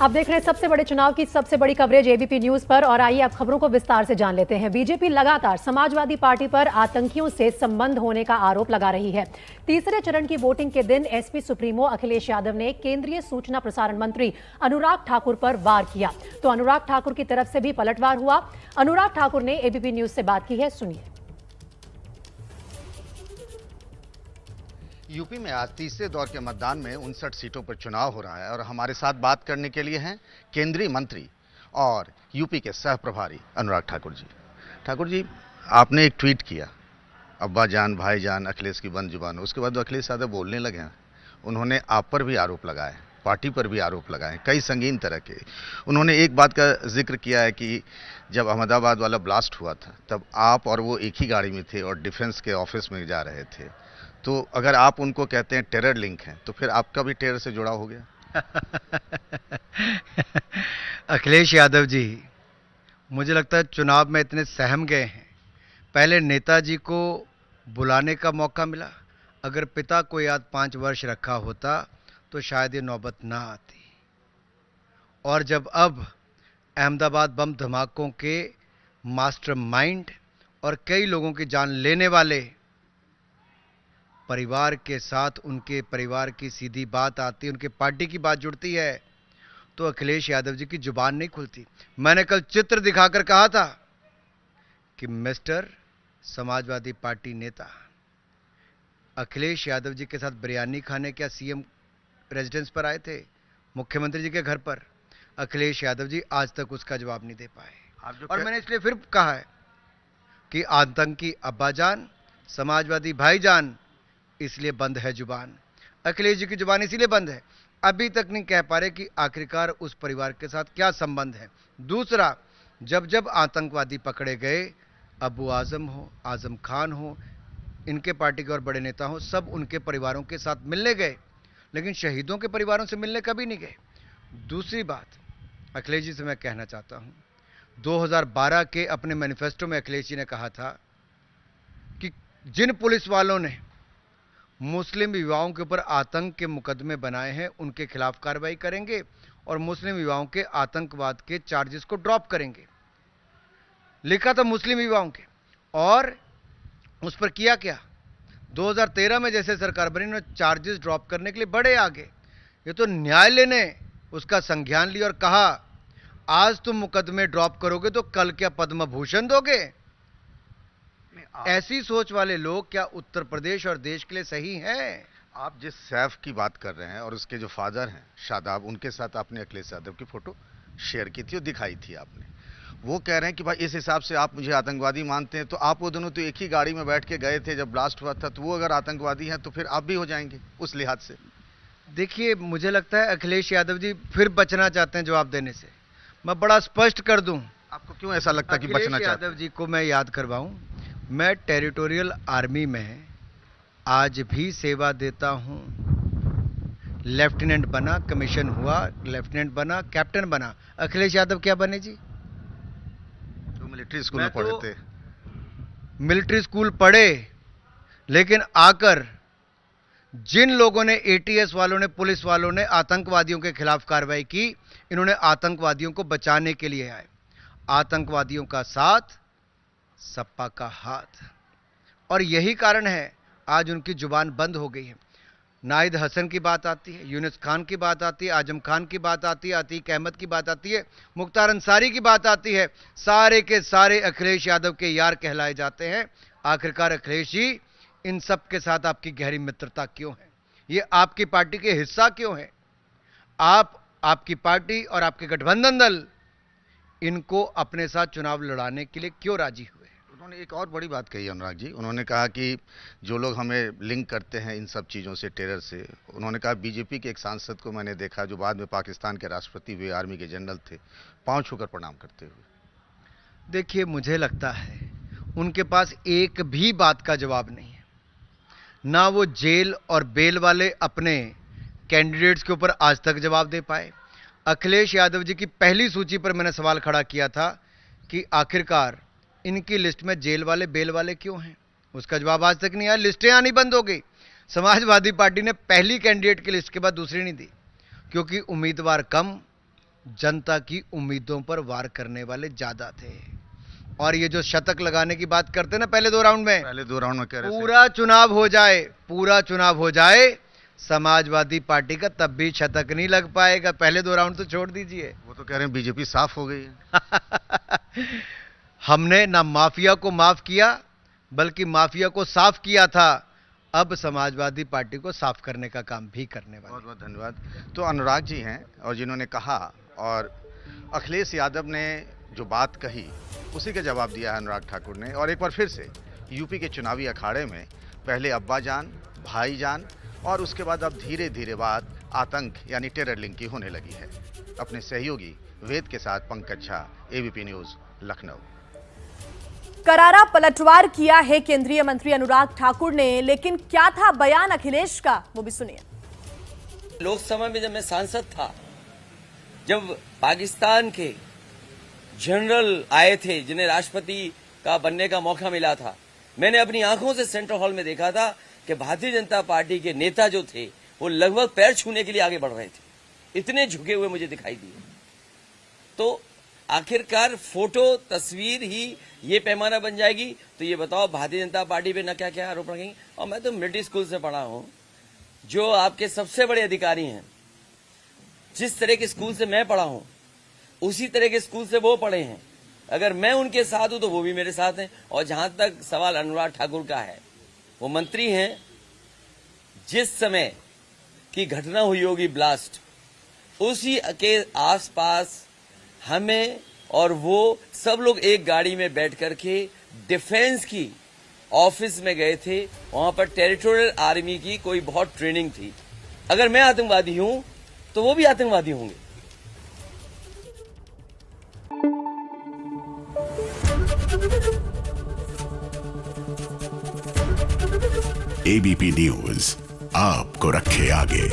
आप देख रहे हैं सबसे बड़े चुनाव की सबसे बड़ी कवरेज एबीपी न्यूज पर। और आइए अब खबरों को विस्तार से जान लेते हैं। बीजेपी लगातार समाजवादी पार्टी पर आतंकियों से संबंध होने का आरोप लगा रही है। तीसरे चरण की वोटिंग के दिन एसपी सुप्रीमो अखिलेश यादव ने केंद्रीय सूचना प्रसारण मंत्री अनुराग ठाकुर पर वार किया, तो अनुराग ठाकुर की तरफ से भी पलटवार हुआ। अनुराग ठाकुर ने एबीपी न्यूज से बात की है, सुनिए। यूपी में आज तीसरे दौर के मतदान में 59 सीटों पर चुनाव हो रहा है और हमारे साथ बात करने के लिए हैं केंद्रीय मंत्री और यूपी के सह प्रभारी अनुराग ठाकुर जी। ठाकुर जी, आपने एक ट्वीट किया, अब्बा जान भाई जान अखिलेश की बंद जुबान। उसके बाद अखिलेश यादव बोलने लगे हैं। उन्होंने आप पर भी आरोप लगाए, पार्टी पर भी आरोप लगाए, कई संगीन तरह के। उन्होंने एक बात का जिक्र किया है कि जब अहमदाबाद वाला ब्लास्ट हुआ था तब आप और वो एक ही गाड़ी में थे और डिफेंस के ऑफिस में जा रहे थे। तो अगर आप उनको कहते हैं टेरर लिंक है तो फिर आपका भी टेरर से जुड़ा हो गया। अखिलेश यादव जी, मुझे लगता है चुनाव में इतने सहम गए हैं। पहले नेताजी को बुलाने का मौका मिला, अगर पिता को याद 5 वर्ष रखा होता तो शायद ये नौबत ना आती। और जब अब अहमदाबाद बम धमाकों के मास्टरमाइंड और कई लोगों की जान लेने वाले परिवार के साथ उनके परिवार की सीधी बात आती है, उनके पार्टी की बात जुड़ती है, तो अखिलेश यादव जी की जुबान नहीं खुलती। मैंने कल चित्र दिखाकर कहा था कि मिस्टर समाजवादी पार्टी नेता अखिलेश यादव जी के साथ बिरयानी खाने क्या सीएम रेजिडेंस पर आए थे, मुख्यमंत्री जी के घर पर। अखिलेश यादव जी आज तक उसका जवाब नहीं दे पाए। और मैंने इसलिए फिर कहा है कि आतंकी अब्बाजान, समाजवादी भाईजान, इसलिए बंद है जुबान। अखिलेश जी की जुबान इसीलिए बंद है, अभी तक नहीं कह पा रहे कि आखिरकार उस परिवार के साथ क्या संबंध है। दूसरा, जब जब आतंकवादी पकड़े गए, अबू आजम हो, आजम खान हो, इनके पार्टी के और बड़े नेता हो, सब उनके परिवारों के साथ मिलने गए, लेकिन शहीदों के परिवारों से मिलने कभी नहीं गए। दूसरी बात, अखिलेश जी से मैं कहना चाहता हूं, 2012 के अपने मैनिफेस्टो में अखिलेश जी ने कहा था कि जिन पुलिस वालों ने मुस्लिम युवाओं के ऊपर आतंक के मुकदमे बनाए हैं उनके खिलाफ कार्रवाई करेंगे और मुस्लिम युवाओं के आतंकवाद के चार्जेस को ड्रॉप करेंगे। लिखा था मुस्लिम युवाओं के, और उस पर किया क्या? 2013 में जैसे सरकार बनी, उन्होंने चार्जेस ड्रॉप करने के लिए बड़े आगे। ये तो न्यायालय ने उसका संज्ञान लिया और कहा आज तुम मुकदमे ड्रॉप करोगे तो कल क्या पद्म भूषण दोगे? ऐसी सोच वाले लोग क्या उत्तर प्रदेश और देश के लिए सही हैं? आप जिस सैफ की बात कर रहे हैं और उसके जो फादर हैं शादाब, उनके साथ आपने अखिलेश यादव की फोटो शेयर की थी और दिखाई थी आपने। वो कह रहे हैं कि भाई इस हिसाब से आप मुझे आतंकवादी मानते हैं, तो आप वो दोनों तो एक ही गाड़ी में बैठ के गए थे जब ब्लास्ट हुआ था, तो वो अगर आतंकवादी हैं तो फिर आप भी हो जाएंगे उस लिहाज से। देखिए, मुझे लगता है अखिलेश यादव जी फिर बचना चाहते हैं जवाब देने से। मैं बड़ा स्पष्ट कर दूं, आपको क्यों ऐसा लगता है कि बचना चाहते हैं? यादव जी को मैं याद करवाऊं, मैं टेरिटोरियल आर्मी में आज भी सेवा देता हूं। लेफ्टिनेंट बना, कमीशन हुआ, लेफ्टिनेंट बना, कैप्टन बना। अखिलेश यादव क्या बने जी? तो मिलिट्री स्कूल में पढ़े थे। मिलिट्री स्कूल पढ़े, लेकिन आकर जिन लोगों ने, एटीएस वालों ने, पुलिस वालों ने आतंकवादियों के खिलाफ कार्रवाई की, इन्होंने आतंकवादियों को बचाने के लिए आए। आतंकवादियों का साथ, सपा का हाथ, और यही कारण है आज उनकी जुबान बंद हो गई है। नाहिद हसन की बात आती है, यूनुस खान की बात आती है, आजम खान की बात आती है, अतीक अहमद की बात आती है, मुख्तार अंसारी की बात आती है, सारे के सारे अखिलेश यादव के यार कहलाए जाते हैं। आखिरकार अखिलेश जी, इन सब के साथ आपकी गहरी मित्रता क्यों है? ये आपकी पार्टी के हिस्सा क्यों है? आपकी पार्टी और आपके गठबंधन दल इनको अपने साथ चुनाव लड़ाने के लिए क्यों राजी हुए? उन्होंने एक और बड़ी बात कही अनुराग जी। उन्होंने कहा कि जो लोग हमें लिंक करते हैं इन सब चीज़ों से, टेरर से, उन्होंने कहा बीजेपी के एक सांसद को मैंने देखा जो बाद में पाकिस्तान के राष्ट्रपति हुए, आर्मी के जनरल थे, पांव छूकर प्रणाम करते हुए। देखिए, मुझे लगता है उनके पास एक भी बात का जवाब नहीं है। ना वो जेल और बेल वाले अपने कैंडिडेट्स के ऊपर आज तक जवाब दे पाए। अखिलेश यादव जी की पहली सूची पर मैंने सवाल खड़ा किया था कि आखिरकार इनकी लिस्ट में जेल वाले, बेल वाले क्यों हैं? उसका जवाब आज तक नहीं आया। लिस्टें आनी बंद हो गई। समाजवादी पार्टी ने पहली कैंडिडेट की लिस्ट के बाद दूसरी नहीं दी, क्योंकि उम्मीदवार कम, जनता की उम्मीदों पर वार करने वाले ज्यादा थे। और ये जो शतक लगाने की बात करते ना पहले 2 राउंड में, पहले 2 राउंड में कह रहे थे पूरा चुनाव हो जाए समाजवादी पार्टी का तब भी शतक नहीं लग पाएगा। पहले 2 राउंड तो छोड़ दीजिए। वो तो कह रहे हैं बीजेपी साफ हो गई है। हमने ना माफिया को माफ किया बल्कि माफिया को साफ किया था। अब समाजवादी पार्टी को साफ करने का काम भी करने वाले। बहुत बहुत धन्यवाद। तो अनुराग जी हैं और जिन्होंने कहा, और अखिलेश यादव ने जो बात कही उसी का जवाब दिया है अनुराग ठाकुर ने। और एक बार फिर से यूपी के चुनावी अखाड़े में पहले अब्बाजान, भाईजान और उसके बाद अब धीरे धीरे बात आतंक यानी टेरर लिंक की होने लगी है। अपने सहयोगी वेद के साथ पंकज झा, एबीपी न्यूज, लखनऊ। करारा पलटवार किया है केंद्रीय मंत्री अनुराग ठाकुर ने, लेकिन क्या था बयान अखिलेश का, वो भी सुनिए। लोकसभा में जब मैं सांसद था, जब पाकिस्तान के जनरल आए थे जिन्हें राष्ट्रपति का बनने का मौका मिला था, मैंने अपनी आंखों से सेंट्रल हॉल में देखा था कि भारतीय जनता पार्टी के नेता जो थे वो लगभग पैर छूने के लिए आगे बढ़ रहे थे। इतने झुके हुए मुझे दिखाई दिए। तो आखिरकार फोटो तस्वीर ही ये पैमाना बन जाएगी। तो ये बताओ भारतीय जनता पार्टी पे न क्या क्या आरोप लगेंगे। और मैं तो मिलिट्री स्कूल से पढ़ा हूं, जो आपके सबसे बड़े अधिकारी हैं, जिस तरह के स्कूल से मैं पढ़ा हूं उसी तरह के स्कूल से वो पढ़े हैं। अगर मैं उनके साथ हूं तो वो भी मेरे साथ हैं। और जहां तक सवाल अनुराग ठाकुर का है, वो मंत्री हैं, जिस समय की घटना हुई होगी ब्लास्ट, उसी के आसपास हमें और वो सब लोग एक गाड़ी में बैठ करके डिफेंस की ऑफिस में गए थे। वहां पर टेरिटोरियल आर्मी की कोई बहुत ट्रेनिंग थी। अगर मैं आतंकवादी हूं तो वो भी आतंकवादी होंगे। एबीपी न्यूज आपको रखे आगे।